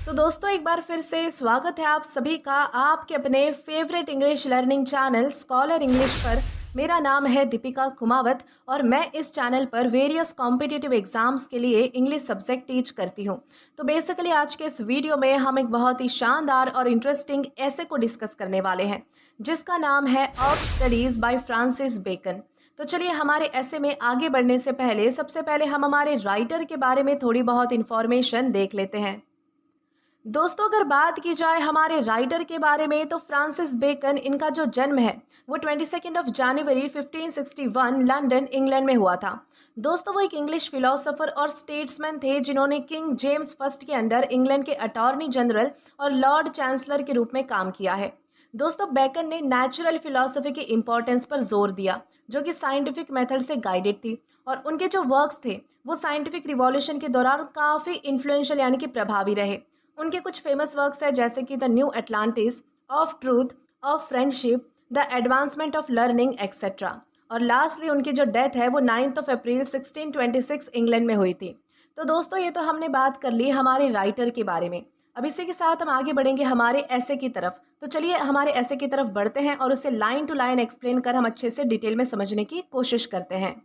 तो दोस्तों एक बार फिर से स्वागत है आप सभी का आपके अपने favourite English learning channel scholar English पर। मेरा नाम है दीपिका कुमावत और मैं इस चैनल पर वेरियस कॉम्पिटिटिव एग्जाम्स के लिए इंग्लिश सब्जेक्ट टीच करती हूँ। तो बेसिकली आज के इस वीडियो में हम एक बहुत ही शानदार और इंटरेस्टिंग ऐसे को डिस्कस करने वाले हैं जिसका नाम है of studies by Francis Bacon. तो चलिए हमारे ऐसे में आगे बढ़ने से पहले सबसे पहले हम हमारे राइटर के बारे में थोड़ी बहुत इंफॉर्मेशन देख लेते हैं। दोस्तों अगर बात की जाए हमारे राइटर के बारे में तो फ्रांसिस बेकन इनका जो जन्म है वो 22 जनवरी 1561 लंदन इंग्लैंड में हुआ था। दोस्तों वो एक इंग्लिश फिलोसोफर और स्टेट्समैन थे जिन्होंने किंग जेम्स फर्स्ट के अंडर इंग्लैंड के अटॉर्नी जनरल और लॉर्ड चांसलर के रूप में काम किया है। दोस्तों बेकन ने नेचुरल फिलोसफी के इम्पोर्टेंस पर जोर दिया जो कि साइंटिफिक मेथड से गाइडेड थी और उनके जो वर्क्स थे वो साइंटिफिक रिवॉल्यूशन के दौरान काफ़ी इन्फ्लुएंशियल यानी कि प्रभावी रहे। उनके कुछ फेमस वर्क्स है जैसे कि the new Atlantis, of truth, of friendship, the advancement of learning etcetera. और लास्टली उनकी जो डेथ है वो 9 अप्रैल 1626 इंग्लैंड में हुई थी। तो दोस्तों ये तो हमने बात कर ली हमारे राइटर के बारे में। अब इसी के साथ हम आगे बढ़ेंगे हमारे ऐसे की तरफ। तो चलिए हमारे ऐसे की तरफ बढ़ते हैं और उसे लाइन टू लाइन एक्सप्लेन कर हम अच्छे से डिटेल में समझने की कोशिश करते हैं।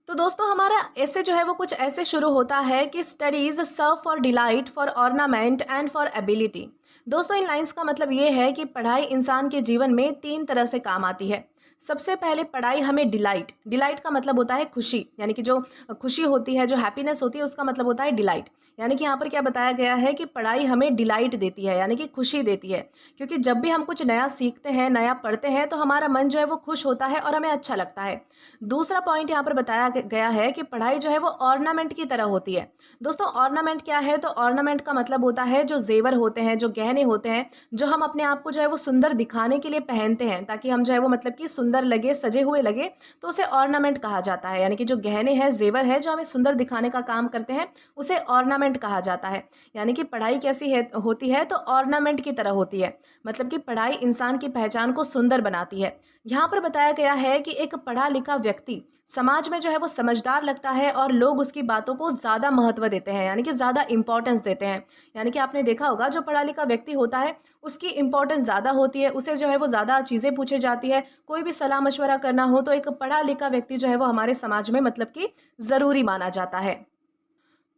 तो दोस्तों हमारा ऐसे जो है वो कुछ ऐसे शुरू होता है कि studies serve for delight, for ornament and for ability. दोस्तों इन लाइंस का मतलब ये है कि पढ़ाई इंसान के जीवन में 3 तरह से काम आती है। सबसे पहले पढ़ाई हमें डिलाइट का मतलब होता है खुशी, यानी कि जो खुशी होती है, जो हैप्पीनेस होती है उसका मतलब होता है डिलाइट। यानी कि यहाँ पर क्या बताया गया है कि पढ़ाई हमें डिलाइट देती है यानी कि खुशी देती है, क्योंकि जब भी हम कुछ नया सीखते हैं, नया पढ़ते हैं तो हमारा मन जो है वो खुश होता है और हमें अच्छा लगता है। दूसरा पॉइंट यहाँ पर बताया गया है कि पढ़ाई जो है वो ऑर्नामेंट की तरह होती है। दोस्तों ऑर्नामेंट क्या है? तो ऑर्नामेंट का मतलब होता है जो जेवर होते हैं, जो गहने होते हैं, जो हम अपने आप को जो है वो सुंदर दिखाने के लिए पहनते हैं ताकि हम जो है वो मतलब कि सुंदर लगे, सजे हुए लगे, तो उसे ऑर्नामेंट कहा जाता है। यानी कि जो गहने हैं, जेवर है, जो हमें सुंदर दिखाने का काम करते हैं उसे ऑर्नामेंट कहा जाता है। यानी कि पढ़ाई कैसी होती है? तो ऑर्नामेंट की तरह होती है, मतलब कि पढ़ाई इंसान की पहचान को सुंदर बनाती है। यहाँ पर बताया गया है कि एक पढ़ा लिखा व्यक्ति समाज में जो है वो समझदार लगता है और लोग उसकी बातों को ज़्यादा महत्व देते हैं, यानी कि ज़्यादा इंपॉर्टेंस देते हैं। यानी कि आपने देखा होगा जो पढ़ा लिखा व्यक्ति होता है उसकी इंपॉर्टेंस ज़्यादा होती है, उसे जो है वो ज़्यादा चीज़ें पूछे जाती है। कोई भी सलाह मशवरा करना हो तो एक पढ़ा लिखा व्यक्ति जो है वो हमारे समाज में मतलब कि ज़रूरी माना जाता है।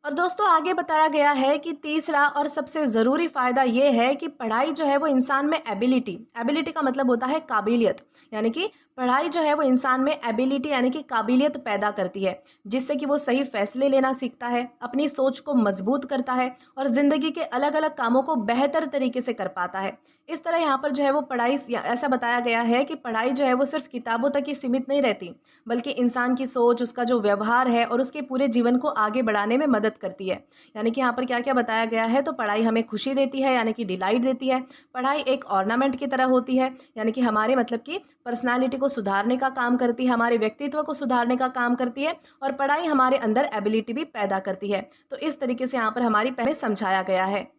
और दोस्तों आगे बताया गया है कि तीसरा और सबसे ज़रूरी फ़ायदा ये है कि पढ़ाई जो है वो इंसान में एबिलिटी का मतलब होता है काबिलियत। यानी कि पढ़ाई जो है वो इंसान में एबिलिटी यानी कि काबिलियत पैदा करती है, जिससे कि वो सही फैसले लेना सीखता है, अपनी सोच को मजबूत करता है और ज़िंदगी के अलग अलग कामों को बेहतर तरीके से कर पाता है। इस तरह यहाँ पर जो है वो पढ़ाई ऐसा बताया गया है कि पढ़ाई जो है वो सिर्फ किताबों तक ही सीमित नहीं रहती, बल्कि इंसान की सोच, उसका जो व्यवहार है और उसके पूरे जीवन को आगे बढ़ाने में मदद करती है। यानी कि यहाँ पर क्या क्या बताया गया है? तो पढ़ाई हमें खुशी देती है यानी कि डिलाइट देती है। पढ़ाई एक ऑर्नामेंट की तरह होती है, यानी कि हमारे मतलब कि पर्सनालिटी को सुधारने का काम करती है, हमारे व्यक्तित्व को सुधारने का काम करती है और पढ़ाई हमारे अंदर एबिलिटी भी पैदा करती है। तो इस तरीके से यहाँ पर हमारी पहले समझाया गया है।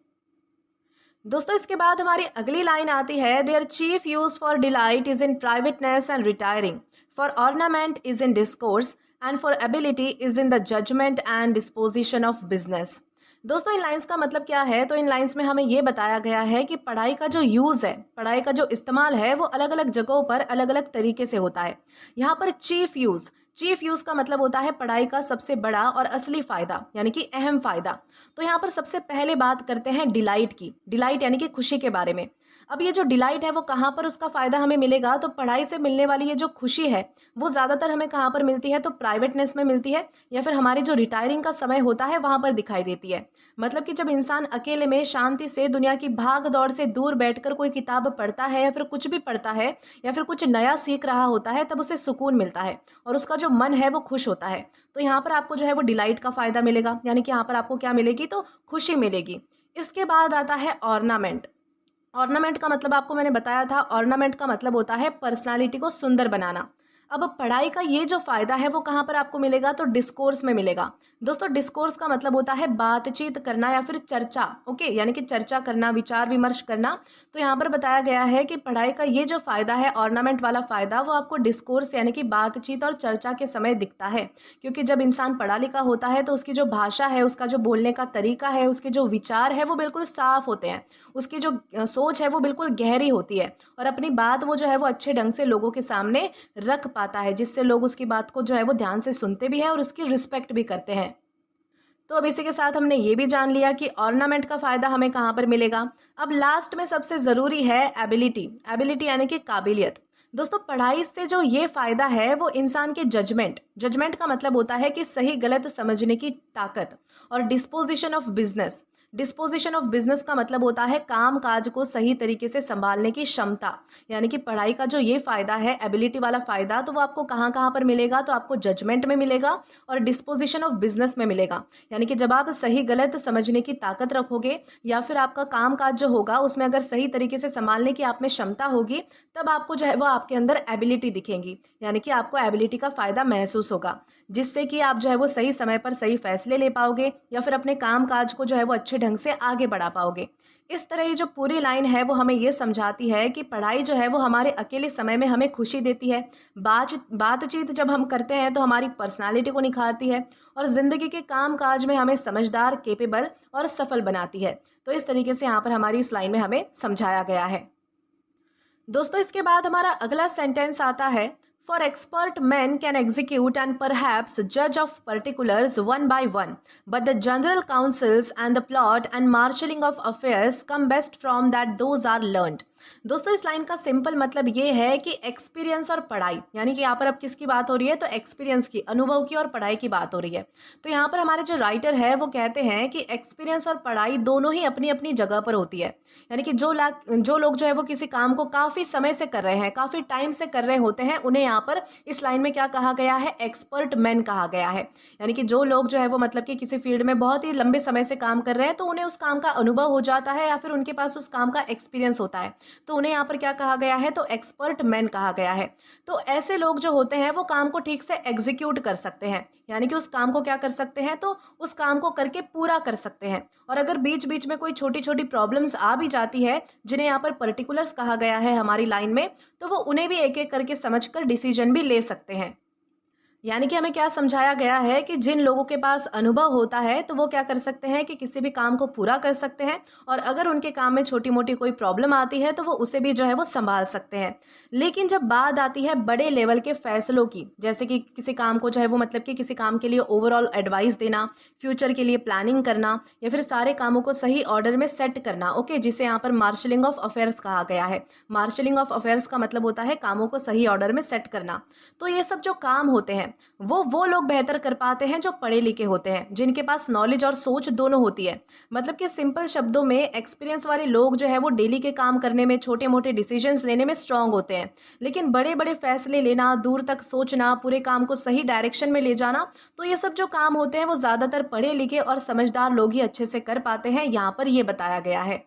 दोस्तों इसके बाद हमारी अगली लाइन आती है, their chief use for delight is in privateness and retiring, for ornament is in discourse and for ability is in the judgement and disposition of business. दोस्तों इन लाइंस का मतलब क्या है? तो इन लाइंस में हमें ये बताया गया है कि पढ़ाई का जो यूज़ है, पढ़ाई का जो इस्तेमाल है वो अलग अलग जगहों पर अलग अलग तरीके से होता है। यहाँ पर चीफ यूज़ का मतलब होता है पढ़ाई का सबसे बड़ा और असली फ़ायदा यानी कि अहम फ़ायदा। तो यहाँ पर सबसे पहले बात करते हैं डिलाइट की, डिलाइट यानी कि खुशी के बारे में। अब ये जो डिलाइट है वो कहाँ पर उसका फ़ायदा हमें मिलेगा? तो पढ़ाई से मिलने वाली ये जो खुशी है वो ज़्यादातर हमें कहाँ पर मिलती है? तो प्राइवेटनेस में मिलती है या फिर हमारी जो रिटायरिंग का समय होता है वहाँ पर दिखाई देती है। मतलब कि जब इंसान अकेले में शांति से दुनिया की भाग दौड़ से दूर बैठकर कोई किताब पढ़ता है या फिर कुछ भी पढ़ता है या फिर कुछ नया सीख रहा होता है तब उसे सुकून मिलता है और उसका जो मन है वो खुश होता है। तो यहाँ पर आपको जो है वो डिलाइट का फ़ायदा मिलेगा, यानी कि यहाँ पर आपको क्या मिलेगी? तो खुशी मिलेगी। इसके बाद आता है ऑर्नामेंट। ऑर्नामेंट का मतलब आपको मैंने बताया था, ऑर्नामेंट का मतलब होता है पर्सनालिटी को सुंदर बनाना। अब पढ़ाई का ये जो फ़ायदा है वो कहाँ पर आपको मिलेगा, तो डिस्कोर्स में मिलेगा। दोस्तों डिस्कोर्स का मतलब होता है बातचीत करना या फिर चर्चा, ओके, यानी कि चर्चा करना, विचार विमर्श करना। तो यहाँ पर बताया गया है कि पढ़ाई का ये जो फ़ायदा है, ऑर्नामेंट वाला फ़ायदा, वो आपको डिस्कोर्स यानी कि बातचीत और चर्चा के समय दिखता है। क्योंकि जब इंसान पढ़ा लिखा होता है तो उसकी जो भाषा है, उसका जो बोलने का तरीका है, उसके जो विचार है वो बिल्कुल साफ होते हैं। उसकी जो सोच है वो बिल्कुल गहरी होती है और अपनी बात वो जो है वो अच्छे ढंग से लोगों के सामने रख पाता है, जिससे लोग उसकी बात को जो है वो ध्यान से सुनते भी हैं और उसकी रिस्पेक्ट भी करते हैं। तो अब इसी के साथ हमने ये भी जान लिया कि ऑर्नामेंट का फ़ायदा हमें कहाँ पर मिलेगा। अब लास्ट में सबसे ज़रूरी है एबिलिटी। एबिलिटी यानी कि काबिलियत। दोस्तों पढ़ाई से जो ये फ़ायदा है वो इंसान के जजमेंट, जजमेंट का मतलब होता है कि सही गलत समझने की ताकत, और disposition of business. Disposition of business का मतलब होता है काम काज को सही तरीके से संभालने की क्षमता। यानी कि पढ़ाई का जो ये फ़ायदा है, एबिलिटी वाला फ़ायदा, तो वो आपको कहाँ कहाँ पर मिलेगा, तो आपको जजमेंट में मिलेगा और डिस्पोजिशन ऑफ बिजनेस में मिलेगा। यानी कि जब आप सही गलत समझने की ताकत रखोगे या फिर आपका काम काज जो होगा उसमें अगर सही तरीके से संभालने की आप में क्षमता होगी, तब आपको जो है वो आपके अंदर एबिलिटी दिखेंगी। यानी कि आपको एबिलिटी का फ़ायदा महसूस होगा, जिससे कि आप जो है वो सही समय पर सही फैसले ले पाओगे या फिर अपने काम काज को जो है वो अच्छे ढंग से आगे बढ़ा पाओगे। इस तरह ये जो पूरी लाइन है वो हमें ये समझाती है कि पढ़ाई जो है वो हमारे अकेले समय में हमें खुशी देती है। बातचीत जब हम करते हैं तो हमारी पर्सनालिटी को निखारती है और ज़िंदगी के काम काज में हमें समझदार, कैपेबल और सफल बनाती है। तो इस तरीके से यहाँ पर हमारी इस लाइन में हमें समझाया गया है। दोस्तों इसके बाद हमारा अगला सेंटेंस आता है, for expert man can execute and perhaps जज of particulars one by one, but the general counsels and the plot and marshalling of affairs come best from that those are learned. दोस्तों इस line का simple मतलब ये है कि experience और पढ़ाई, यानी कि यहाँ पर अब किसकी बात हो रही है, तो एक्सपीरियंस की, अनुभव की और पढ़ाई की बात हो रही है। तो यहाँ पर हमारे जो राइटर है वो कहते हैं कि एक्सपीरियंस और पढ़ाई दोनों ही अपनी अपनी जगह पर होती है। यानी कि जो लोग जो है वो किसी काम को काफ़ी समय से कर रहे हैं, काफ़ी टाइम से कर रहे होते हैं, उन्हें यहाँ पर इस लाइन में क्या कहा गया है, एक्सपर्ट मैन कहा गया है। यानी कि जो लोग जो है वो मतलब कि किसी फील्ड में बहुत ही लंबे समय से काम कर रहे हैं, तो उन्हें उस काम का अनुभव हो जाता है या फिर उनके पास उस काम का एक्सपीरियंस होता है, तो उन्हें यहाँ पर क्या कहा गया है, तो एक्सपर्ट मैन कहा गया है। तो ऐसे लोग जो होते हैं वो काम को ठीक से एग्जीक्यूट कर सकते हैं, यानी कि उस काम को क्या कर सकते हैं, तो उस काम को करके पूरा कर सकते हैं। और अगर बीच बीच में कोई छोटी छोटी प्रॉब्लम्स आ भी जाती है, जिन्हें यहाँ पर पर्टिकुलर्स कहा गया है हमारी लाइन में, तो वो उन्हें भी एक एक करके समझकर डिसीजन भी ले सकते हैं। यानी कि हमें क्या समझाया गया है कि जिन लोगों के पास अनुभव होता है तो वो क्या कर सकते हैं कि किसी भी काम को पूरा कर सकते हैं, और अगर उनके काम में छोटी मोटी कोई प्रॉब्लम आती है तो वो उसे भी जो है वो संभाल सकते हैं। लेकिन जब बात आती है बड़े लेवल के फैसलों की, जैसे कि किसी काम को जो है वो मतलब कि किसी काम के लिए ओवरऑल एडवाइस देना, फ्यूचर के लिए प्लानिंग करना, या फिर सारे कामों को सही ऑर्डर में सेट करना, ओके, जिसे यहाँ पर मार्शलिंग ऑफ अफेयर्स कहा गया है। मार्शलिंग ऑफ अफेयर्स का मतलब होता है कामों को सही ऑर्डर में सेट करना। तो ये सब जो काम होते हैं वो लोग बेहतर कर पाते हैं जो पढ़े लिखे होते हैं, जिनके पास नॉलेज और सोच दोनों होती है। मतलब कि सिंपल शब्दों में एक्सपीरियंस वाले लोग जो है वो डेली के काम करने में, छोटे मोटे डिसीजंस लेने में स्ट्रांग होते हैं, लेकिन बड़े बड़े फैसले लेना, दूर तक सोचना, पूरे काम को सही डायरेक्शन में ले जाना, तो ये सब जो काम होते हैं वो ज़्यादातर पढ़े लिखे और समझदार लोग ही अच्छे से कर पाते हैं, यहाँ पर ये बताया गया है।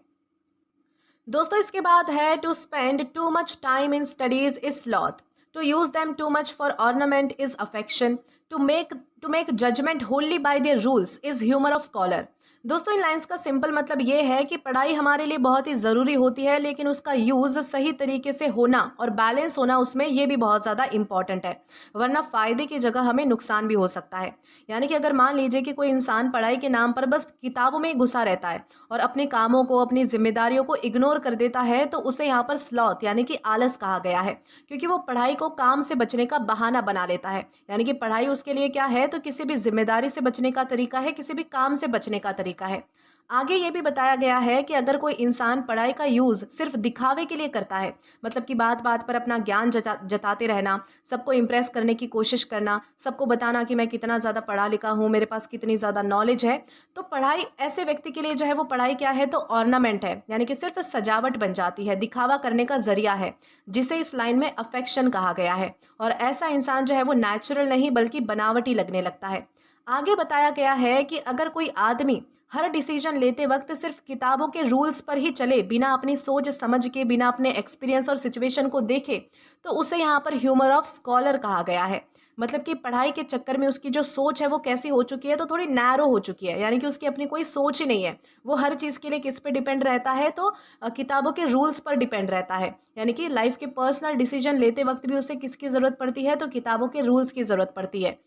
दोस्तों इसके बाद है, to spend too much time in studies is sloth, to use them too much for ornament is affection, to make judgment wholly by their rules is humor of scholar। दोस्तों इन लाइंस का सिंपल मतलब ये है कि पढ़ाई हमारे लिए बहुत ही ज़रूरी होती है, लेकिन उसका यूज़ सही तरीके से होना और बैलेंस होना उसमें ये भी बहुत ज़्यादा इंपॉर्टेंट है, वरना फ़ायदे की जगह हमें नुकसान भी हो सकता है। यानी कि अगर मान लीजिए कि कोई इंसान पढ़ाई के नाम पर बस किताबों में ही घुसा रहता है और अपने कामों को, अपनी जिम्मेदारियों को इग्नोर कर देता है, तो उसे यहाँ पर स्लॉथ यानी कि आलस कहा गया है, क्योंकि वो पढ़ाई को काम से बचने का बहाना बना लेता है। यानी कि पढ़ाई उसके लिए क्या है, तो किसी भी जिम्मेदारी से बचने का तरीका है, किसी भी काम से बचने का तरीका है। आगे ये भी बताया गया है कि अगर कोई इंसान पढ़ाई का यूज सिर्फ दिखावे के लिए करता है, मतलब कि बात बात पर अपना ज्ञान जताते रहना, सबको इम्प्रेस करने की कोशिश करना, सबको बताना कि मैं कितना ज़्यादा पढ़ा लिखा हूँ, मेरे पास कितनी ज़्यादा नॉलेज है, तो पढ़ाई ऐसे व्यक्ति के लिए जो है वो पढ़ाई क्या है, तो ऑर्नामेंट है, यानी कि सिर्फ सजावट बन जाती है, दिखावा करने का जरिया है, जिसे इस लाइन में अफेक्शन कहा गया है। और ऐसा इंसान जो है वो नेचुरल नहीं बल्कि बनावटी लगने लगता है। आगे बताया गया है कि अगर कोई आदमी हर डिसीजन लेते वक्त सिर्फ किताबों के रूल्स पर ही चले, बिना अपनी सोच समझ के, बिना अपने एक्सपीरियंस और सिचुएशन को देखे, तो उसे यहाँ पर ह्यूमर ऑफ स्कॉलर कहा गया है। मतलब कि पढ़ाई के चक्कर में उसकी जो सोच है वो कैसी हो चुकी है, तो थोड़ी नैरो हो चुकी है, यानी कि उसकी अपनी कोई सोच ही नहीं है। वो हर चीज़ के लिए किस पे डिपेंड रहता है, तो किताबों के रूल्स पर डिपेंड रहता है। यानी कि लाइफ के पर्सनल डिसीजन लेते वक्त भी उसे किसकी ज़रूरत पड़ती है, तो किताबों के रूल्स की ज़रूरत पड़ती है।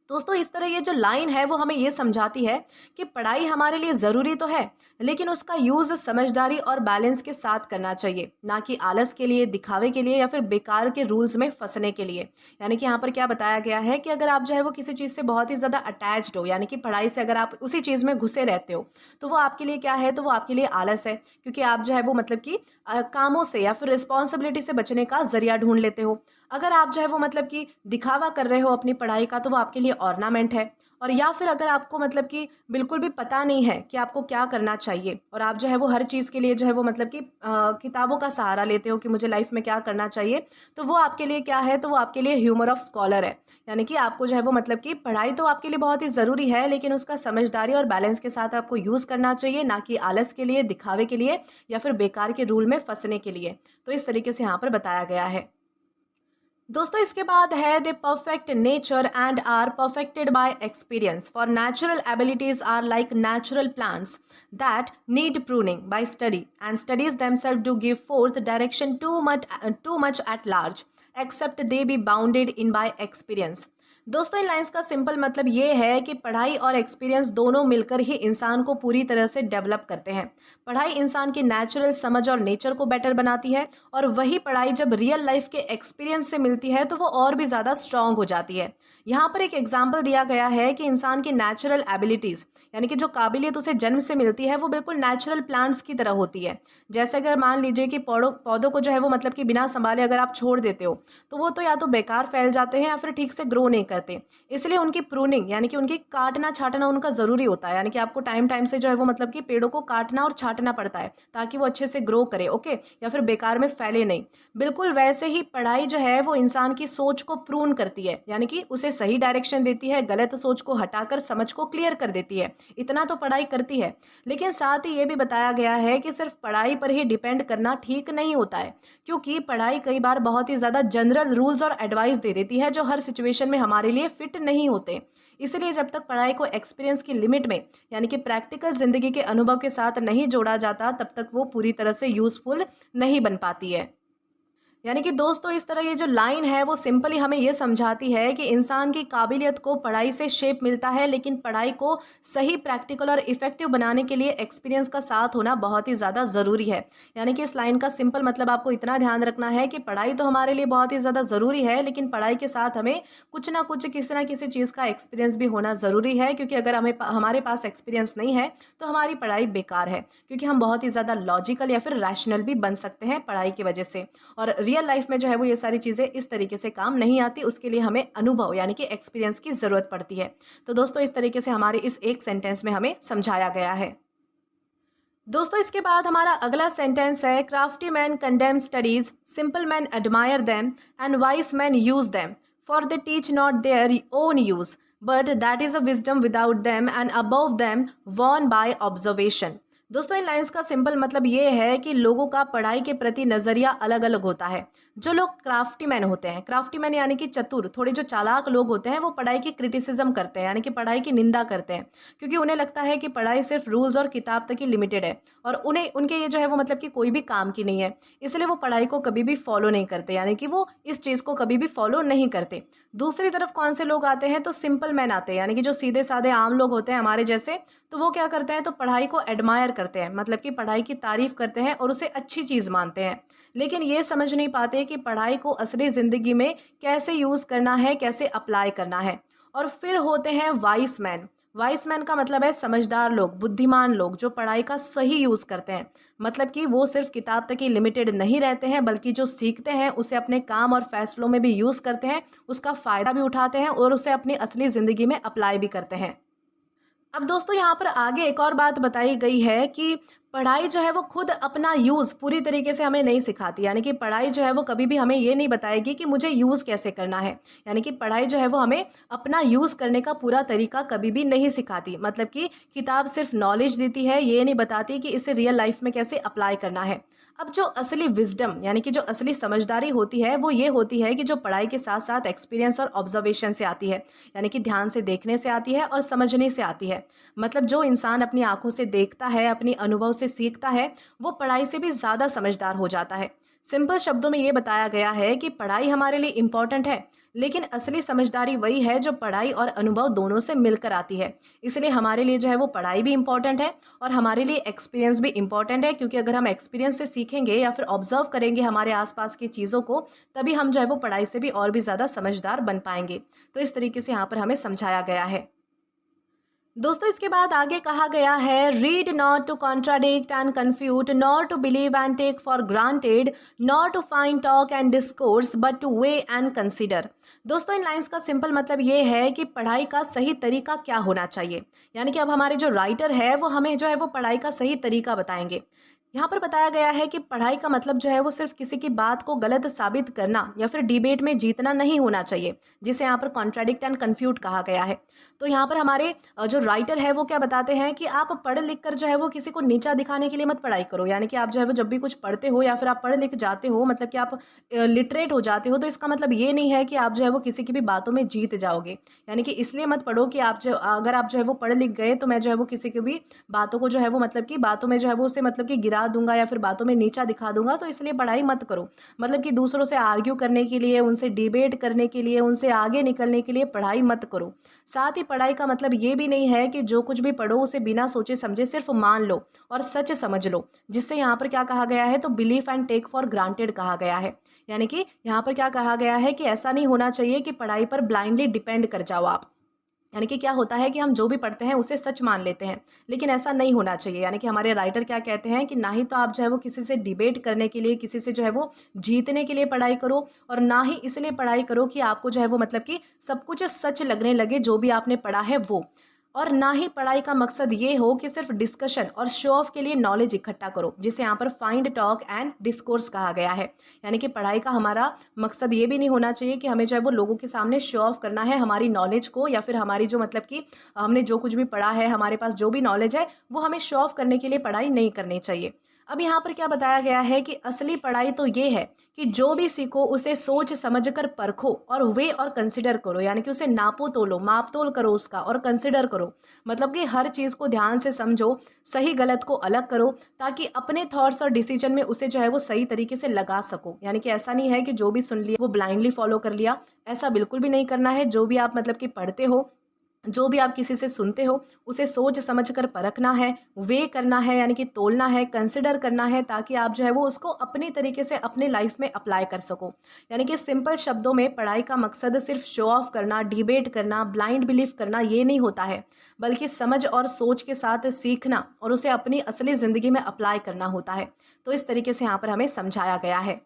दोस्तों, इस तरह ये जो लाइन है वो हमें ये समझाती है कि पढ़ाई हमारे लिए ज़रूरी तो है, लेकिन उसका यूज़ समझदारी और बैलेंस के साथ करना चाहिए, ना कि आलस के लिए, दिखावे के लिए या फिर बेकार के रूल्स में फंसने के लिए। यानी कि यहाँ पर क्या बताया गया है कि अगर आप जो है वो किसी चीज़ से बहुत ही ज़्यादा अटैच्ड हो, यानी कि पढ़ाई से अगर आप उसी चीज़ में घुसे रहते हो, तो वो आपके लिए क्या है, तो वो आपके लिए आलस है, क्योंकि आप जो है वो मतलब कि कामों से या फिर रिस्पॉन्सिबिलिटी से बचने का जरिया ढूंढ लेते हो। अगर आप जो है वो मतलब कि दिखावा कर रहे हो अपनी पढ़ाई का, तो वो आपके लिए ऑर्नामेंट है। और या फिर अगर आपको मतलब कि बिल्कुल भी पता नहीं है कि आपको क्या करना चाहिए, और आप जो है वो हर चीज़ के लिए जो है वो मतलब कि किताबों का सहारा लेते हो कि मुझे लाइफ में क्या करना चाहिए, तो वो आपके लिए क्या है, तो वो आपके लिए ह्यूमर ऑफ स्कॉलर है। यानी कि आपको जो है वो मतलब कि पढ़ाई तो आपके लिए बहुत ही ज़रूरी है, लेकिन उसका समझदारी और बैलेंस के साथ आपको यूज़ करना चाहिए, ना कि आलस के लिए, दिखावे के लिए या फिर बेकार के रूल में फंसने के लिए। तो इस तरीके से यहाँ पर बताया गया है। दोस्तों, इसके बाद है the perfect nature and are perfected by experience, for natural abilities are like natural plants that need pruning by study and studies themself do give forth direction too much at large except they be bounded in by experience. दोस्तों, इन lines का simple मतलब ये है कि पढ़ाई और experience दोनों मिलकर ही इंसान को पूरी तरह से डेवलप करते हैं। पढ़ाई इंसान की नेचुरल समझ और नेचर को बेटर बनाती है, और वही पढ़ाई जब रियल लाइफ के एक्सपीरियंस से मिलती है तो वो और भी ज़्यादा स्ट्रांग हो जाती है। यहाँ पर एक एग्जाम्पल दिया गया है कि इंसान की नेचुरल एबिलिटीज़, यानी कि जो काबिलियत उसे जन्म से मिलती है, वो बिल्कुल नेचुरल प्लांट्स की तरह होती है। जैसे अगर मान लीजिए कि पौधों पौधों को जो है वो मतलब कि बिना संभाले अगर आप छोड़ देते हो, तो वो तो या तो बेकार फैल जाते हैं या फिर ठीक से ग्रो नहीं करते। इसलिए उनकी प्रूनिंग, यानी कि उनकी काटना छाटना उनका ज़रूरी होता है। यानी कि आपको टाइम टाइम से जो है वो मतलब कि पेड़ों को काटना और छाटना पड़ता है, ताकि वो अच्छे से ग्रो करे, ओके, या फिर बेकार में फैले नहीं। बिल्कुल वैसे ही पढ़ाई जो है वो इंसान की सोच को प्रून करती है, यानी कि उसे सही डायरेक्शन देती है, गलत सोच को हटाकर समझ को क्लियर कर देती है। इतना तो पढ़ाई करती है, लेकिन साथ ही ये भी बताया गया है कि सिर्फ पढ़ाई पर ही डिपेंड करना ठीक नहीं होता है, क्योंकि पढ़ाई कई बार बहुत ही ज़्यादा जनरल रूल्स और एडवाइस दे देती है जो हर सिचुएशन में हमारे लिए फिट नहीं होते। इसलिए जब तक पढ़ाई को एक्सपीरियंस की लिमिट में, यानी कि प्रैक्टिकल जिंदगी के अनुभव के साथ नहीं जोड़ा जाता, तब तक वो पूरी तरह से यूजफुल नहीं बन पाती है। यानी कि दोस्तों, इस तरह ये जो लाइन है वो सिंपली हमें ये समझाती है कि इंसान की काबिलियत को पढ़ाई से शेप मिलता है, लेकिन पढ़ाई को सही, प्रैक्टिकल और इफेक्टिव बनाने के लिए एक्सपीरियंस का साथ होना बहुत ही ज़्यादा ज़रूरी है। यानी कि इस लाइन का सिंपल मतलब आपको इतना ध्यान रखना है कि पढ़ाई तो हमारे लिए बहुत ही ज़्यादा ज़रूरी है, लेकिन पढ़ाई के साथ हमें कुछ ना कुछ, किसी ना किसी चीज़ का एक्सपीरियंस भी होना ज़रूरी है, क्योंकि अगर हमारे पास एक्सपीरियंस नहीं है तो हमारी पढ़ाई बेकार है, क्योंकि हम बहुत ही ज़्यादा लॉजिकल या फिर रैशनल भी बन सकते हैं पढ़ाई की वजह से। और रियल लाइफ में जो है वो ये सारी चीज़ें इस तरीके से काम नहीं आती, उसके लिए हमें अनुभव, यानी कि एक्सपीरियंस की ज़रूरत पड़ती है। तो दोस्तों, इस तरीके से हमारे इस एक सेंटेंस में हमें समझाया गया है। दोस्तों, इसके बाद हमारा अगला सेंटेंस है, crafty man condemn studies, simple man admire them and vice man use them, for they teach not their own use, but that is a wisdom without them and above them Warne by observation. दोस्तों, इन lines का simple मतलब ये है कि लोगों का पढ़ाई के प्रति नज़रिया अलग अलग होता है। जो लोग क्राफ्टी मैन होते हैं, क्राफ्टी मैन यानी कि चतुर, थोड़े जो चालाक लोग होते हैं, वो पढ़ाई की क्रिटिसिज्म करते हैं, यानी कि पढ़ाई की निंदा करते हैं, क्योंकि उन्हें लगता है कि पढ़ाई सिर्फ रूल्स और किताब तक ही लिमिटेड है, और उन्हें उनके ये जो है वो मतलब कि कोई भी काम की नहीं है। इसलिए वो पढ़ाई को कभी भी फॉलो नहीं करते, यानी कि वो इस चीज़ को कभी भी फॉलो नहीं करते। दूसरी तरफ कौन से लोग आते हैं, तो सिंपल मैन आते हैं, यानी कि जो सीधे साधे आम लोग होते हैं हमारे जैसे। तो वो क्या करते हैं, तो पढ़ाई को एडमायर करते हैं, मतलब कि पढ़ाई की तारीफ करते हैं और उसे अच्छी चीज़ मानते हैं, लेकिन ये समझ नहीं पाते कि पढ़ाई को असली ज़िंदगी में कैसे यूज़ करना है, कैसे अप्लाई करना है। और फिर होते हैं वाइस मैन। वाइस मैन का मतलब है समझदार लोग, बुद्धिमान लोग, जो पढ़ाई का सही यूज़ करते हैं। मतलब कि वो सिर्फ किताब तक ही लिमिटेड नहीं रहते हैं, बल्कि जो सीखते हैं उसे अपने काम और फैसलों में भी यूज़ करते हैं, उसका फ़ायदा भी उठाते हैं और उसे अपनी असली ज़िंदगी में अप्लाई भी करते हैं। अब दोस्तों, यहाँ पर आगे एक और बात बताई गई है कि पढ़ाई जो है वो खुद अपना यूज़ पूरी तरीके से हमें नहीं सिखाती, यानी कि पढ़ाई जो है वो कभी भी हमें ये नहीं बताएगी कि मुझे यूज़ कैसे करना है। यानी कि पढ़ाई जो है वो हमें अपना यूज़ करने का पूरा तरीका कभी भी नहीं सिखाती। मतलब कि किताब सिर्फ नॉलेज देती है, ये नहीं बताती कि इसे रियल लाइफ में कैसे अप्लाई करना है। अब जो असली विज़डम यानी कि जो असली समझदारी होती है वो ये होती है कि जो पढ़ाई के साथ-साथ एक्सपीरियंस और ऑब्जर्वेशन से आती है। यानी कि ध्यान से देखने से आती है और समझने से आती है। मतलब जो इंसान अपनी आँखों से देखता है, अपनी अनुभव से सीखता है, वो पढ़ाई से भी ज़्यादा समझदार हो जाता है। सिंपल शब्दों में ये बताया गया है कि पढ़ाई हमारे लिए इम्पोर्टेंट है, लेकिन असली समझदारी वही है जो पढ़ाई और अनुभव दोनों से मिलकर आती है। इसलिए हमारे लिए जो है वो पढ़ाई भी इम्पोर्टेंट है और हमारे लिए एक्सपीरियंस भी इम्पोर्टेंट है, क्योंकि अगर हम एक्सपीरियंस से सीखेंगे या फिर ऑब्जर्व करेंगे हमारे आसपास की चीज़ों को, तभी हम जो है वो पढ़ाई से भी और भी ज़्यादा समझदार बन पाएंगे। तो इस तरीके से यहाँ पर हमें समझाया गया है। दोस्तों इसके बाद आगे कहा गया है, read not to contradict and confute, nor to believe and take for granted, nor to find talk and discourse, but to weigh and consider. दोस्तों इन लाइंस का सिंपल मतलब ये है कि पढ़ाई का सही तरीका क्या होना चाहिए। यानी कि अब हमारे जो राइटर है वो हमें जो है वो पढ़ाई का सही तरीका बताएंगे। यहाँ पर बताया गया है कि पढ़ाई का मतलब जो है वो सिर्फ किसी की बात को गलत साबित करना या फिर डिबेट में जीतना नहीं होना चाहिए, जिसे यहाँ पर कॉन्ट्राडिक्ट एंड कन्फ्यूट कहा गया है। तो यहाँ पर हमारे जो राइटर है वो क्या बताते हैं कि आप पढ़ लिख कर जो है वो किसी को नीचा दिखाने के लिए मत पढ़ाई करो। यानी कि आप जो है वो जब भी कुछ पढ़ते हो या फिर आप पढ़ लिख जाते हो, मतलब कि आप लिटरेट हो जाते हो, तो इसका मतलब ये नहीं है कि आप जो है वो किसी की भी बातों में जीत जाओगे। यानी कि इसलिए मत पढ़ो कि आप जो अगर आप जो है वो पढ़ लिख गए तो मैं जो है वो किसी की भी बातों को जो है वो मतलब कि बातों में जो है वो उसे मतलब कि गिरा दूंगा या फिर बातों में नीचा दिखा दूंगा, तो इसलिए पढ़ाई मत करो। मतलब कि दूसरों से आर्ग्यू करने के लिए, उनसे डिबेट करने के लिए, उनसे आगे निकलने के लिए पढ़ाई मत करो। साथ ही पढ़ाई का मतलब ये भी नहीं है कि जो कुछ भी पढ़ो उसे बिना सोचे समझे सिर्फ मान लो और सच समझ लो, जिससे यहाँ पर क्या कहा गया है, तो belief and take for granted कहा गया है। यानी कि यहाँ पर क्या कहा गया है कि ऐसा नहीं होना चाहिए कि पढ़ाई पर ब्लाइंडली डिपेंड कर जाओ आप। यानी कि क्या होता है कि हम जो भी पढ़ते हैं उसे सच मान लेते हैं, लेकिन ऐसा नहीं होना चाहिए। यानी कि हमारे राइटर क्या कहते हैं कि ना ही तो आप जो है वो किसी से डिबेट करने के लिए, किसी से जो है वो जीतने के लिए पढ़ाई करो, और ना ही इसलिए पढ़ाई करो कि आपको जो है वो मतलब कि सब कुछ सच लगने लगे जो भी आपने पढ़ा है वो। और ना ही पढ़ाई का मकसद ये हो कि सिर्फ डिस्कशन और शो ऑफ के लिए नॉलेज इकट्ठा करो, जिसे यहाँ पर फाइंड टॉक एंड डिस्कोर्स कहा गया है। यानी कि पढ़ाई का हमारा मकसद ये भी नहीं होना चाहिए कि हमें जो है वो लोगों के सामने शो ऑफ करना है हमारी नॉलेज को, या फिर हमारी जो मतलब कि हमने जो कुछ भी पढ़ा है, हमारे पास जो भी नॉलेज है, वो हमें शो ऑफ करने के लिए पढ़ाई नहीं करनी चाहिए। अब यहाँ पर क्या बताया गया है कि असली पढ़ाई तो ये है कि जो भी सीखो उसे सोच समझ कर परखो और वे और कंसिडर करो। यानी कि उसे नापो तोलो, माप तोल करो उसका, और कंसिडर करो। मतलब कि हर चीज़ को ध्यान से समझो, सही गलत को अलग करो, ताकि अपने थॉट्स और डिसीजन में उसे जो है वो सही तरीके से लगा सको। यानी कि ऐसा नहीं है कि जो भी सुन लिया वो ब्लाइंडली फॉलो कर लिया, ऐसा बिल्कुल भी नहीं करना है। जो भी आप मतलब कि पढ़ते हो, जो भी आप किसी से सुनते हो, उसे सोच समझ कर परखना है, वे करना है, यानी कि तोलना है, कंसिडर करना है, ताकि आप जो है वो उसको अपनी तरीके से अपने लाइफ में अप्लाई कर सको। यानी कि सिंपल शब्दों में पढ़ाई का मकसद सिर्फ शो ऑफ करना, डिबेट करना, ब्लाइंड बिलीफ करना ये नहीं होता है, बल्कि समझ और सोच के साथ सीखना और उसे अपनी असली ज़िंदगी में अप्लाई करना होता है। तो इस तरीके से यहाँ पर हमें समझाया गया है।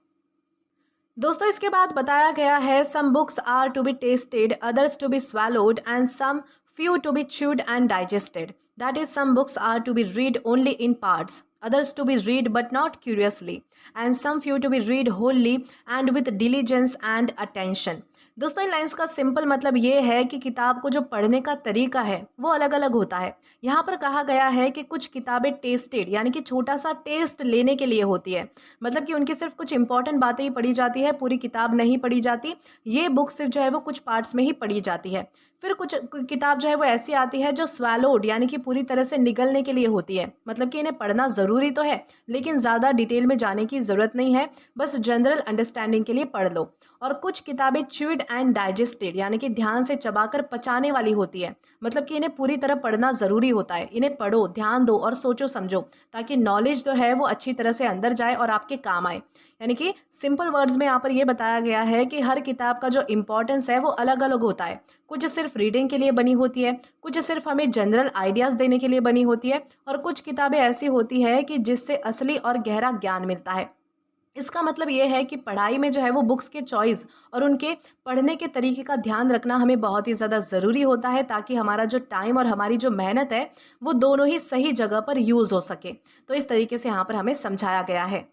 दोस्तों इसके बाद बताया गया है, some books are to be tasted, others to be swallowed and some few to be chewed and digested. That is, some books are to be read only in parts, others to be read but not curiously, and some few to be read wholly and with diligence and attention. दोस्तों इन lines का simple मतलब ये है कि किताब को जो पढ़ने का तरीका है वो अलग अलग होता है। यहाँ पर कहा गया है कि कुछ किताबें टेस्टेड यानी कि छोटा सा टेस्ट लेने के लिए होती है, मतलब कि उनकी सिर्फ कुछ इंपॉर्टेंट बातें ही पढ़ी जाती है, पूरी किताब नहीं पढ़ी जाती। ये बुक सिर्फ जो है वो कुछ पार्ट्स में ही पढ़ी जाती है। फिर कुछ किताब जो है वो ऐसी आती है जो स्वैलोड यानी कि पूरी तरह से निगलने के लिए होती है, मतलब कि इन्हें पढ़ना ज़रूरी तो है लेकिन ज़्यादा डिटेल में जाने की ज़रूरत नहीं है, बस जनरल अंडरस्टैंडिंग के लिए पढ़ लो। और कुछ किताबें च्यूड एंड डाइजेस्टेड यानी कि ध्यान से चबाकर पचाने वाली होती है, मतलब कि इन्हें पूरी तरह पढ़ना ज़रूरी होता है। इन्हें पढ़ो, ध्यान दो और सोचो समझो, ताकि नॉलेज जो है वो अच्छी तरह से अंदर जाए और आपके काम आए। यानी कि सिंपल वर्ड्स में यहाँ पर यह बताया गया है कि हर किताब का जो इम्पोर्टेंस है वो अलग अलग होता है। कुछ सिर्फ रीडिंग के लिए बनी होती है, कुछ सिर्फ हमें जनरल आइडियाज़ देने के लिए बनी होती है, और कुछ किताबें ऐसी होती है कि जिससे असली और गहरा ज्ञान मिलता है। इसका मतलब ये है कि पढ़ाई में जो है वो बुक्स के चॉइस और उनके पढ़ने के तरीके का ध्यान रखना हमें बहुत ही ज़्यादा ज़रूरी होता है, ताकि हमारा जो टाइम और हमारी जो मेहनत है वो दोनों ही सही जगह पर यूज़ हो सके। तो इस तरीके से यहाँ पर हमें समझाया गया है।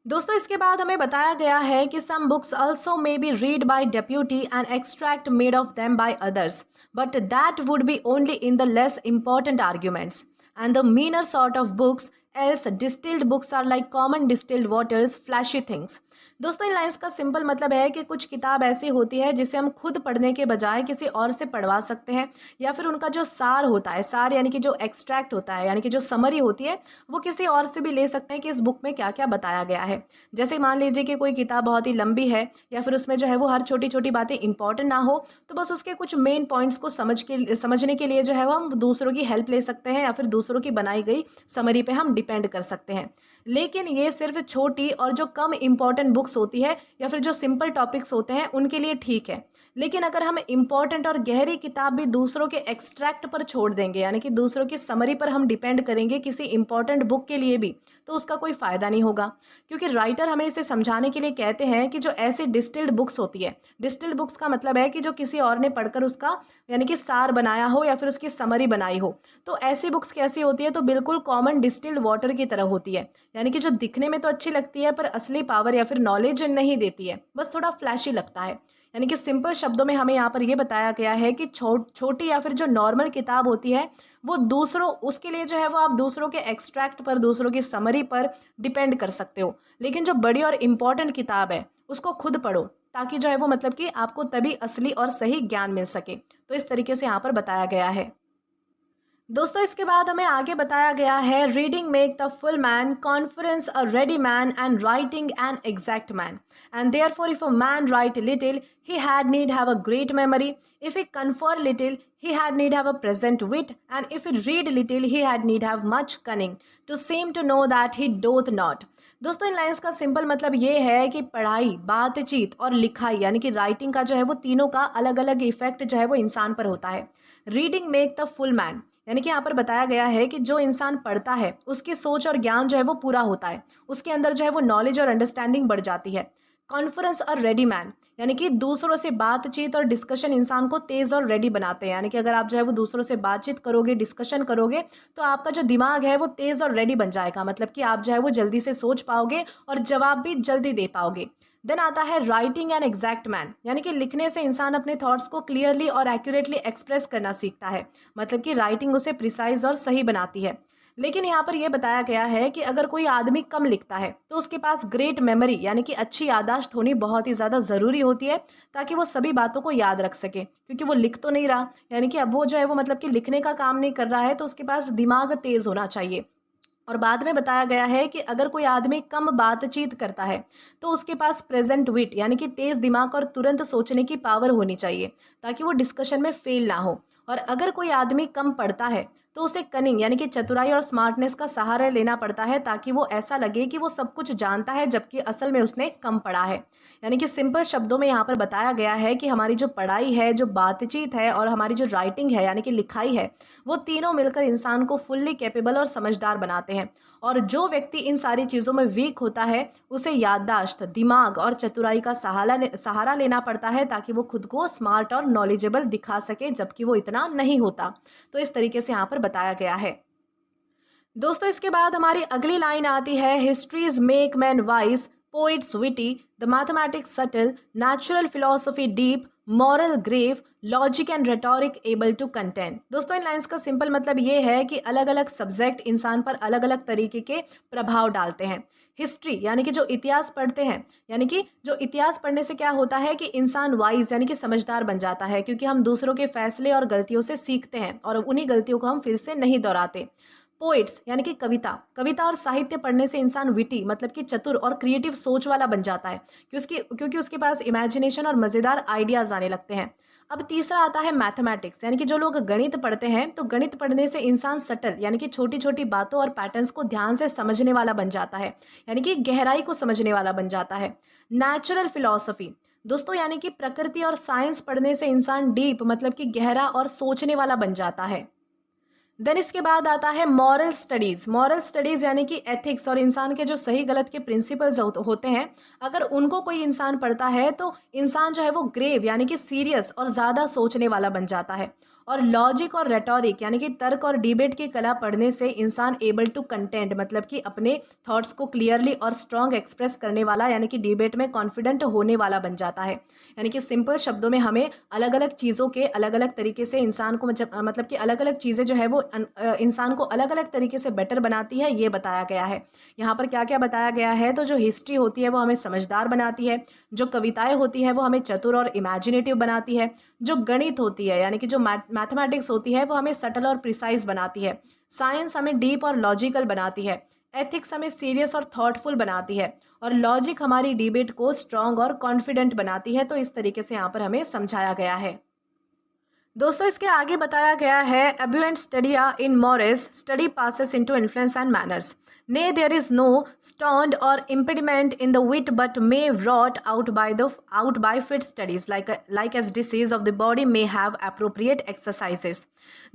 दोस्तों, इसके बाद हमें बताया गया है कि some books also may be read by deputy and extract made of them by others, but that would be only in the less important arguments and the meaner sort of books, else distilled books are like common distilled waters flashy things. दोस्तों, इन lines का simple मतलब है कि कुछ किताब ऐसी होती है जिसे हम खुद पढ़ने के बजाय किसी और से पढ़वा सकते हैं, या फिर उनका जो सार होता है, सार यानी कि जो एक्सट्रैक्ट होता है, यानी कि जो समरी होती है, वो किसी और से भी ले सकते हैं कि इस बुक में क्या क्या बताया गया है। जैसे मान लीजिए कि कोई किताब बहुत ही लंबी है, या फिर उसमें जो है वो हर छोटी छोटी बातें इंपॉर्टेंट ना हो, तो बस उसके कुछ मेन पॉइंट्स को समझने के लिए जो है वो हम दूसरों की हेल्प ले सकते हैं, या फिर दूसरों की बनाई गई समरी पे हम डिपेंड कर सकते हैं। लेकिन ये सिर्फ छोटी और जो कम इंपॉर्टेंट बुक्स होती है, या फिर जो सिंपल टॉपिक्स होते हैं, उनके लिए ठीक है। लेकिन अगर हम इंपॉर्टेंट और गहरी किताब भी दूसरों के एक्सट्रैक्ट पर छोड़ देंगे, यानी कि दूसरों की समरी पर हम डिपेंड करेंगे किसी इंपॉर्टेंट बुक के लिए भी, तो उसका कोई फ़ायदा नहीं होगा। क्योंकि राइटर हमें इसे समझाने के लिए कहते हैं कि जो ऐसी डिस्टिल्ड बुक्स होती है, डिस्टिल्ड बुक्स का मतलब है कि जो किसी और ने पढ़कर उसका यानी कि सार बनाया हो, या फिर उसकी समरी बनाई हो, तो ऐसी बुक्स कैसी होती है, तो बिल्कुल कॉमन डिस्टिल्ड वाटर की तरह होती है। यानी कि जो दिखने में तो अच्छी लगती है, पर असली पावर या फिर नॉलेज नहीं देती है, बस थोड़ा फ्लैशी लगता है। यानी कि सिंपल शब्दों में हमें यहाँ पर यह बताया गया है कि छोटी या फिर जो नॉर्मल किताब होती है, वो दूसरों उसके लिए जो है वो आप दूसरों के एक्सट्रैक्ट पर, दूसरों की समरी पर डिपेंड कर सकते हो। लेकिन जो बड़ी और इम्पॉर्टेंट किताब है, उसको खुद पढ़ो, ताकि जो है वो मतलब कि आपको तभी असली और सही ज्ञान मिल सके। तो इस तरीके से यहाँ पर बताया गया है। दोस्तों, इसके बाद हमें आगे बताया गया है, reading make the full man, conference a ready man, and writing an exact man, and therefore if a man right little he had need have a great memory, if he confer little he had need have a present wit, and if he read little he had need have much cunning to seem to know that he doth not। दोस्तों, इन lines का simple मतलब ये है कि पढ़ाई, बातचीत और लिखाई यानी कि राइटिंग का जो है वो तीनों का अलग अलग इफेक्ट जो है वो इंसान पर होता है। Reading make the full man, यानी कि यहाँ पर बताया गया है कि जो इंसान पढ़ता है उसकी सोच और ज्ञान जो है वो पूरा होता है, उसके अंदर जो है वो नॉलेज और अंडरस्टैंडिंग बढ़ जाती है। कॉन्फ्रेंस और रेडी मैन, यानी कि दूसरों से बातचीत और डिस्कशन इंसान को तेज और रेडी बनाते हैं। यानी कि अगर आप जो है वो दूसरों से बातचीत करोगे, डिस्कशन करोगे, तो आपका जो दिमाग है वो तेज और रेडी बन जाएगा, मतलब कि आप जो है वो जल्दी से सोच पाओगे और जवाब भी जल्दी दे पाओगे। देन आता है राइटिंग एन एग्जैक्ट मैन, यानी कि लिखने से इंसान अपने थॉट्स को क्लियरली और एक्यूरेटली एक्सप्रेस करना सीखता है, मतलब कि राइटिंग उसे प्रिसाइज और सही बनाती है। लेकिन यहाँ पर यह बताया गया है कि अगर कोई आदमी कम लिखता है, तो उसके पास ग्रेट मेमोरी यानी कि अच्छी याददाश्त होनी बहुत ही ज़्यादा ज़रूरी होती है, ताकि वो सभी बातों को याद रख सके। क्योंकि वो लिख तो नहीं रहा, यानी कि अब वो जो है वो मतलब कि लिखने का काम नहीं कर रहा है, तो उसके पास दिमाग तेज़ होना चाहिए। और बाद में बताया गया है कि अगर कोई आदमी कम बातचीत करता है, तो उसके पास प्रेजेंट विट यानी कि तेज दिमाग और तुरंत सोचने की पावर होनी चाहिए, ताकि वो डिस्कशन में फेल ना हो। और अगर कोई आदमी कम पढ़ता है, तो उसे कनिंग यानी कि चतुराई और स्मार्टनेस का सहारा लेना पड़ता है, ताकि वो ऐसा लगे कि वो सब कुछ जानता है, जबकि असल में उसने कम पढ़ा है। यानी कि सिंपल शब्दों में यहाँ पर बताया गया है कि हमारी जो पढ़ाई है, जो बातचीत है और हमारी जो राइटिंग है यानी कि लिखाई है, वो तीनों मिलकर इंसान को फुल्ली कैपेबल और समझदार बनाते हैं। और जो व्यक्ति इन सारी चीज़ों में वीक होता है, उसे याददाश्त, दिमाग और चतुराई का सहारा लेना पड़ता है, ताकि वो खुद को स्मार्ट और नॉलेजेबल दिखा सके, जबकि वो इतना नहीं होता। तो इस तरीके से यहाँ पर बताया गया है। दोस्तों, इसके बाद हमारी अगली लाइन आती है, histories make man wise, poets witty, the mathematics subtle, natural philosophy deep, moral grave, logic and rhetoric able to contend. दोस्तों, इन लाइंस का सिंपल मतलब ये है कि अलग अलग सब्जेक्ट इंसान पर अलग अलग तरीके के प्रभाव डालते हैं। हिस्ट्री यानी कि जो इतिहास पढ़ते हैं, यानी कि जो इतिहास पढ़ने से क्या होता है कि इंसान वाइज यानी कि समझदार बन जाता है, क्योंकि हम दूसरों के फैसले और गलतियों से सीखते हैं और उन्हीं गलतियों को हम फिर से नहीं दोहराते। पोइट्स यानी कि कविता, कविता और साहित्य पढ़ने से इंसान विटी मतलब कि चतुर और क्रिएटिव सोच वाला बन जाता है, क्योंकि उसके पास इमेजिनेशन और मज़ेदार आइडियाज आने लगते हैं। अब तीसरा आता है मैथमेटिक्स, यानी कि जो लोग गणित पढ़ते हैं, तो गणित पढ़ने से इंसान सटल यानी कि छोटी छोटी बातों और पैटर्न्स को ध्यान से समझने वाला बन जाता है, यानी कि गहराई को समझने वाला बन जाता है। नेचुरल फिलॉसफी, दोस्तों, यानी कि प्रकृति और साइंस पढ़ने से इंसान डीप मतलब कि गहरा और सोचने वाला बन जाता है। देन इसके बाद आता है मॉरल स्टडीज़। मॉरल स्टडीज़ यानी कि एथिक्स और इंसान के जो सही गलत के प्रिंसिपल्स होते हैं, अगर उनको कोई इंसान पढ़ता है तो इंसान जो है वो ग्रेव यानी कि सीरियस और ज़्यादा सोचने वाला बन जाता है। और लॉजिक और रेटोरिक यानी कि तर्क और डिबेट की कला पढ़ने से इंसान एबल टू कंटेंट मतलब कि अपने थॉट्स को क्लियरली और स्ट्रॉन्ग एक्सप्रेस करने वाला यानी कि डिबेट में कॉन्फिडेंट होने वाला बन जाता है। यानी कि सिंपल शब्दों में हमें अलग अलग चीज़ों के अलग अलग तरीके से इंसान को मतलब कि अलग अलग चीज़ें जो है वो इंसान को अलग अलग तरीके से बेटर बनाती है, ये बताया गया है। यहाँ पर क्या क्या बताया गया है, तो जो हिस्ट्री होती है वो हमें समझदार बनाती है, जो कविताएं होती है वो हमें चतुर और इमेजिनेटिव बनाती है, जो गणित होती है यानी कि जो मैथमेटिक्स होती है वो हमें सटल और प्रिसाइज बनाती है, साइंस हमें डीप और लॉजिकल बनाती है, एथिक्स हमें सीरियस और थॉटफुल बनाती है, और लॉजिक हमारी डिबेट को स्ट्रांग और कॉन्फिडेंट बनाती है। तो इस तरीके से यहाँ पर हमें समझाया गया है। दोस्तों इसके आगे बताया गया है एब्यूएंट स्टडिया इन मोरिस study passes into influence and manners. Nay, there is no stond or impediment in the wit, but may wrought out by fit studies, like as disease of the body may have appropriate exercises।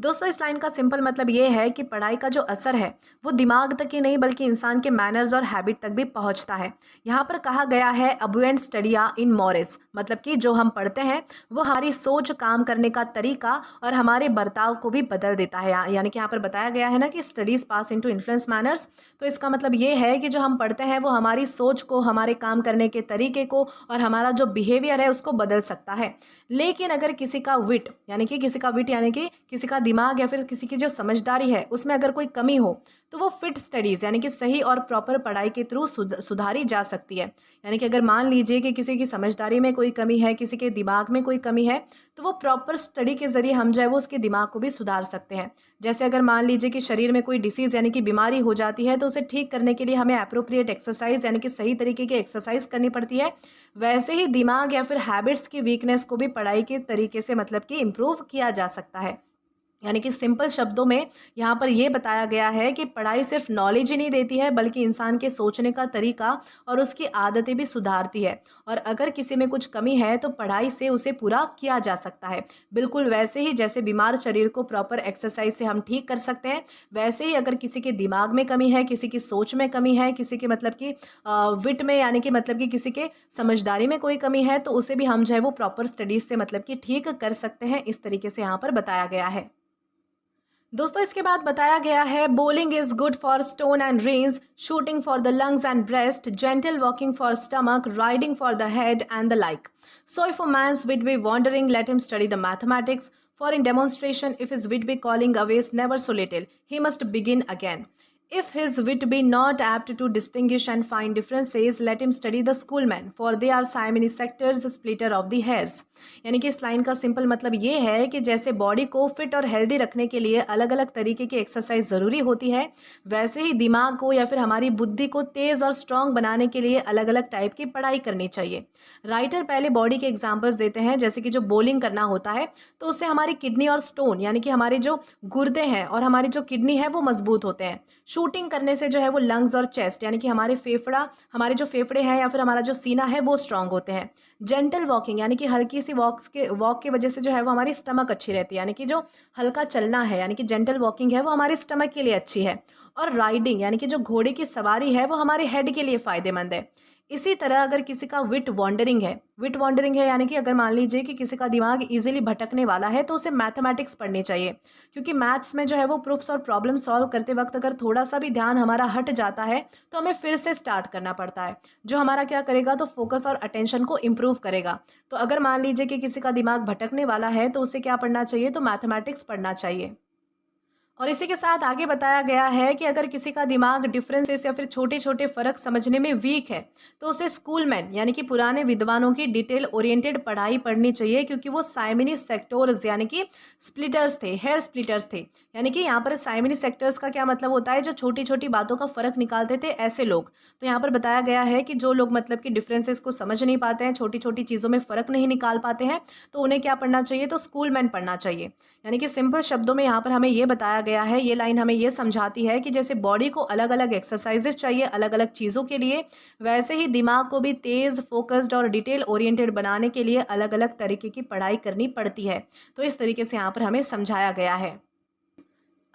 दोस्तों इस line का simple मतलब ये है कि पढ़ाई का जो असर है वो दिमाग तक ही नहीं बल्कि इंसान के मैनर्स और हैबिट तक भी पहुंचता है। यहाँ पर कहा गया है अबुएंट स्टडिया इन मोरिस, मतलब कि जो हम पढ़ते हैं वो हमारी सोच, काम करने का तरीका और हमारे बर्ताव को भी बदल देता है। यानी कि यहाँ पर बताया गया है ना कि स्टडीज पास इनटू इन्फ्लुएंस मैनर्स, तो इसका मतलब ये है कि जो हम पढ़ते हैं वो हमारी सोच को, हमारे काम करने के तरीके को और हमारा जो बिहेवियर है उसको बदल सकता है। लेकिन अगर किसी का विट यानी कि किसी का दिमाग या फिर किसी की जो समझदारी है उसमें अगर कोई कमी हो तो वो फिट स्टडीज़ यानी कि सही और प्रॉपर पढ़ाई के थ्रू सुधारी जा सकती है। यानी कि अगर मान लीजिए कि किसी की समझदारी में कोई कमी है, किसी के दिमाग में कोई कमी है, तो वो प्रॉपर स्टडी के ज़रिए हम जो है वो उसके दिमाग को भी सुधार सकते हैं। जैसे अगर मान लीजिए कि शरीर में कोई डिसीज़ यानी कि बीमारी हो जाती है तो उसे ठीक करने के लिए हमें एप्रोप्रिएट एक्सरसाइज यानी कि सही तरीके की एक्सरसाइज करनी पड़ती है, वैसे ही दिमाग या फिर हैबिट्स की वीकनेस को भी पढ़ाई के तरीके से मतलब कि इम्प्रूव किया जा सकता है। यानी कि सिंपल शब्दों में यहाँ पर ये बताया गया है कि पढ़ाई सिर्फ नॉलेज ही नहीं देती है बल्कि इंसान के सोचने का तरीका और उसकी आदतें भी सुधारती है। और अगर किसी में कुछ कमी है तो पढ़ाई से उसे पूरा किया जा सकता है। बिल्कुल वैसे ही जैसे बीमार शरीर को प्रॉपर एक्सरसाइज से हम ठीक कर सकते हैं, वैसे ही अगर किसी के दिमाग में कमी है, किसी की सोच में कमी है, किसी के मतलब कि विट में यानी कि मतलब कि किसी के समझदारी में कोई कमी है, तो उसे भी हम जो है वो प्रॉपर स्टडीज से मतलब कि ठीक कर सकते हैं। इस तरीके से यहाँ पर बताया गया है। दोस्तों इसके बाद बताया गया है bowling is good for stone and range, shooting for the lungs and breast, gentle walking for stomach, riding for the head and the like. So if a man's wit be wandering, let him study the mathematics, for in demonstration if his wit be calling away never so little, he must begin again. If his wit be not apt to distinguish and find differences, let him study the schoolmen, for they are simony sectors, splitter of the hairs। यानी कि इस line का simple मतलब ये है कि जैसे body को फिट और हेल्दी रखने के लिए अलग अलग तरीके की एक्सरसाइज ज़रूरी होती है, वैसे ही दिमाग को या फिर हमारी बुद्धि को तेज़ और स्ट्रॉन्ग बनाने के लिए अलग अलग टाइप की पढ़ाई करनी चाहिए। राइटर पहले बॉडी के एग्जाम्पल्स देते हैं, जैसे कि जो बॉलिंग करना होता है तो उससे हमारी किडनी और स्टोन यानी कि हमारे जो गुर्दे हैं और हमारी जो किडनी है वो मजबूत होते हैं। शूटिंग करने से जो है वो लंग्स और चेस्ट यानी कि हमारे जो फेफड़े हैं या फिर हमारा जो सीना है वो स्ट्रांग होते हैं। जेंटल वॉकिंग यानी कि हल्की सी वॉक के वजह से जो है वो हमारी स्टमक अच्छी रहती है, यानी कि जो हल्का चलना है यानी कि जेंटल वॉकिंग है वो हमारे स्टमक के लिए अच्छी है। और राइडिंग यानी कि जो घोड़े की सवारी है वो हमारे हेड के लिए फ़ायदेमंद है। इसी तरह अगर किसी का विट वॉन्डरिंग है यानी कि अगर मान लीजिए कि किसी का दिमाग इजीली भटकने वाला है तो उसे मैथमेटिक्स पढ़नी चाहिए, क्योंकि मैथ्स में जो है वो प्रूफ्स और प्रॉब्लम सॉल्व करते वक्त अगर थोड़ा सा भी ध्यान हमारा हट जाता है तो हमें फिर से स्टार्ट करना पड़ता है, जो हमारा क्या करेगा तो फोकस और अटेंशन को इम्प्रूव करेगा। तो अगर मान लीजिए कि किसी का दिमाग भटकने वाला है तो उसे क्या पढ़ना चाहिए, तो मैथमेटिक्स पढ़ना चाहिए। और इसी के साथ आगे बताया गया है कि अगर किसी का दिमाग डिफरेंसेस या फिर छोटे छोटे फर्क समझने में वीक है तो उसे स्कूलमैन यानी कि पुराने विद्वानों की डिटेल ओरिएंटेड पढ़ाई पढ़नी चाहिए, क्योंकि वो साइमनी सेक्टर्स यानी कि स्प्लिटर्स थे, हेयर स्प्लिटर्स थे। यानी कि यहाँ पर साइमनी सेक्टर्स का क्या मतलब होता है, जो छोटी छोटी बातों का फर्क निकालते थे ऐसे लोग। तो यहाँ पर बताया गया है कि जो लोग मतलब कि डिफरेंसेस को समझ नहीं पाते हैं, छोटी छोटी चीज़ों में फ़र्क नहीं निकाल पाते हैं, तो उन्हें क्या पढ़ना चाहिए, तो स्कूलमैन पढ़ना चाहिए। यानी कि सिंपल शब्दों में यहाँ पर हमें ये बताया गया है, ये लाइन हमें ये समझाती है कि जैसे बॉडी को अलग अलग एक्सरसाइजेस चाहिए अलग अलग चीज़ों के लिए, वैसे ही दिमाग को भी तेज़, फोकस्ड और डिटेल ओरिएंटेड बनाने के लिए अलग अलग तरीके की पढ़ाई करनी पड़ती है। तो इस तरीके से यहाँ पर हमें समझाया गया है।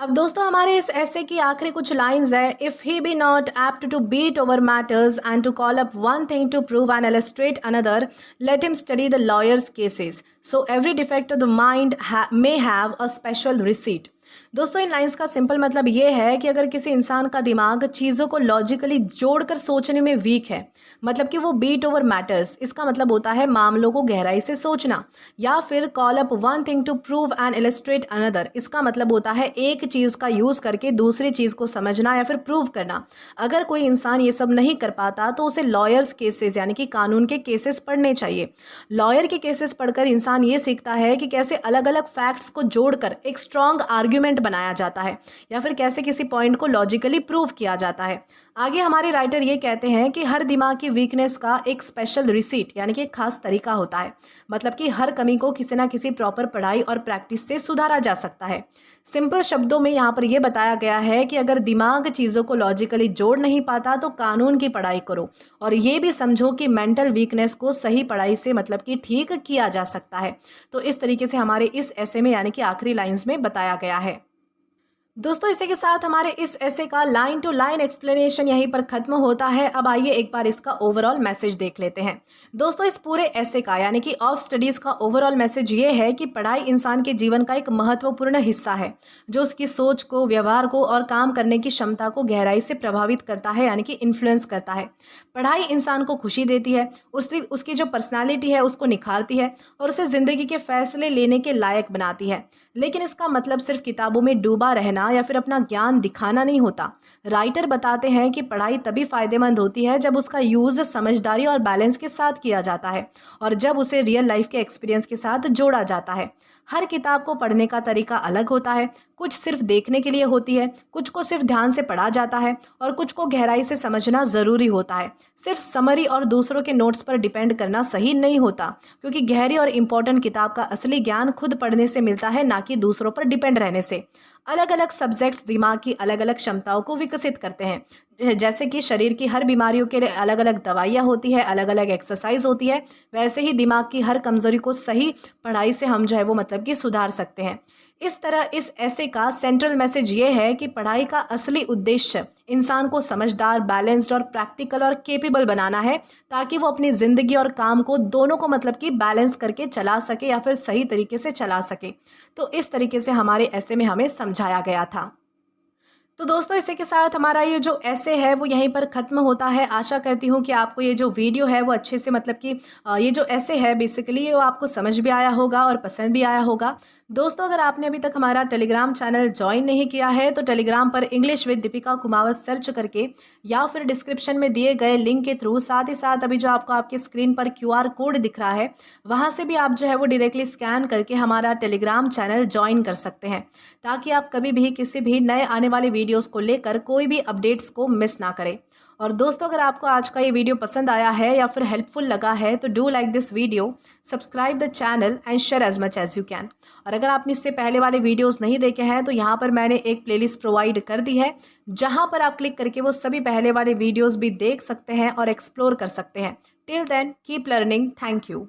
अब दोस्तों हमारे इस ऐसे की आखिरी कुछ लाइंस है। If he be not apt to beat over matters and to call up one thing to prove and illustrate another, let him study the lawyers cases, so every defect of the mind may have a special receipt. दोस्तों इन lines का simple मतलब ये है कि अगर किसी इंसान का दिमाग चीज़ों को लॉजिकली जोड़कर सोचने में वीक है, मतलब कि वो बीट ओवर मैटर्स, इसका मतलब होता है मामलों को गहराई से सोचना, या फिर call up one thing to prove and illustrate another, इसका मतलब होता है एक चीज़ का यूज़ करके दूसरी चीज़ को समझना या फिर प्रूव करना। अगर कोई इंसान ये सब नहीं कर पाता तो उसे लॉयर्स केसेस यानी कि कानून के केसेस पढ़ने चाहिए। लॉयर के केसेस पढ़कर इंसान ये सीखता है कि कैसे अलग अलग फैक्ट्स को जोड़कर एक स्ट्रॉन्ग आर्ग्यूमेंट बनाया जाता है, या फिर कैसे किसी पॉइंट को लॉजिकली प्रूव किया जाता है। आगे हमारे राइटर ये कहते हैं कि हर दिमाग की वीकनेस का एक स्पेशल रिसीट यानी कि एक खास तरीका होता है, मतलब कि हर कमी को किसी ना किसी प्रॉपर पढ़ाई और प्रैक्टिस से सुधारा जा सकता है। सिंपल शब्दों में यहाँ पर यह बताया गया है कि अगर दिमाग चीज़ों को लॉजिकली जोड़ नहीं पाता तो कानून की पढ़ाई करो, और ये भी समझो कि मेंटल वीकनेस को सही पढ़ाई से मतलब कि ठीक किया जा सकता है। तो इस तरीके से हमारे इस ऐसे में यानी कि आखिरी लाइंस में बताया गया है। दोस्तों इसी के साथ हमारे इस ऐसे का लाइन टू लाइन एक्सप्लेनेशन यहीं पर खत्म होता है। अब आइए एक बार इसका ओवरऑल मैसेज देख लेते हैं। दोस्तों इस पूरे ऐसे का यानी कि ऑफ स्टडीज का ओवरऑल मैसेज ये है कि पढ़ाई इंसान के जीवन का एक महत्वपूर्ण हिस्सा है, जो उसकी सोच को, व्यवहार को और काम करने की क्षमता को गहराई से प्रभावित करता है, यानी कि इन्फ्लुएंस करता है। पढ़ाई इंसान को खुशी देती है, उसकी जो पर्सनैलिटी है उसको निखारती है और उसे ज़िंदगी के फैसले लेने के लायक बनाती है। लेकिन इसका मतलब सिर्फ किताबों में डूबा रहना या फिर अपना ज्ञान दिखाना नहीं होता। राइटर बताते हैं कि पढ़ाई तभी फायदेमंद होती है जब उसका यूज़ समझदारी और बैलेंस के साथ किया जाता है, और जब उसे रियल लाइफ के एक्सपीरियंस के साथ जोड़ा जाता है। हर किताब को पढ़ने का तरीका अलग होता है, कुछ सिर्फ देखने के लिए होती है, कुछ को सिर्फ ध्यान से पढ़ा जाता है और कुछ को गहराई से समझना ज़रूरी होता है। सिर्फ समरी और दूसरों के नोट्स पर डिपेंड करना सही नहीं होता, क्योंकि गहरी और इम्पोर्टेंट किताब का असली ज्ञान खुद पढ़ने से मिलता है, ना कि दूसरों पर डिपेंड रहने से। अलग अलग सब्जेक्ट्स दिमाग की अलग अलग क्षमताओं को विकसित करते हैं। जैसे कि शरीर की हर बीमारियों के लिए अलग अलग दवाइयाँ होती है, अलग अलग एक्सरसाइज होती है, वैसे ही दिमाग की हर कमजोरी को सही पढ़ाई से हम जो है वो मतलब कि सुधार सकते हैं। इस तरह इस ऐसे का सेंट्रल मैसेज ये है कि पढ़ाई का असली उद्देश्य इंसान को समझदार, बैलेंस्ड और प्रैक्टिकल और केपेबल बनाना है, ताकि वो अपनी ज़िंदगी और काम को दोनों को मतलब कि बैलेंस करके चला सके या फिर सही तरीके से चला सके। तो इस तरीके से हमारे ऐसे में हमें समझाया गया था। तो दोस्तों इसी के साथ हमारा ये जो ऐसे है वो यहीं पर ख़त्म होता है। आशा करती हूँ कि आपको ये जो वीडियो है वो अच्छे से मतलब कि ये जो ऐसे है बेसिकली वो आपको समझ भी आया होगा और पसंद भी आया होगा। दोस्तों अगर आपने अभी तक हमारा टेलीग्राम चैनल ज्वाइन नहीं किया है तो टेलीग्राम पर English with Deepika Kumawat search करके या फिर डिस्क्रिप्शन में दिए गए लिंक के थ्रू, साथ ही साथ अभी जो आपको आपके स्क्रीन पर QR कोड दिख रहा है वहाँ से भी आप जो है वो डायरेक्टली स्कैन करके हमारा टेलीग्राम चैनल ज्वाइन कर सकते हैं, ताकि आप कभी भी किसी भी नए आने वाले वीडियोस को लेकर कोई भी अपडेट्स को मिस ना करें। और दोस्तों अगर आपको आज का ये वीडियो पसंद आया है या फिर हेल्पफुल लगा है तो do like this video, subscribe the channel and share as much as you can. और अगर आपने इससे पहले वाले वीडियोस नहीं देखे हैं तो यहाँ पर मैंने एक प्लेलिस्ट प्रोवाइड कर दी है, जहाँ पर आप क्लिक करके वो सभी पहले वाले वीडियोस भी देख सकते हैं और एक्सप्लोर कर सकते हैं। Till then keep learning. Thank you.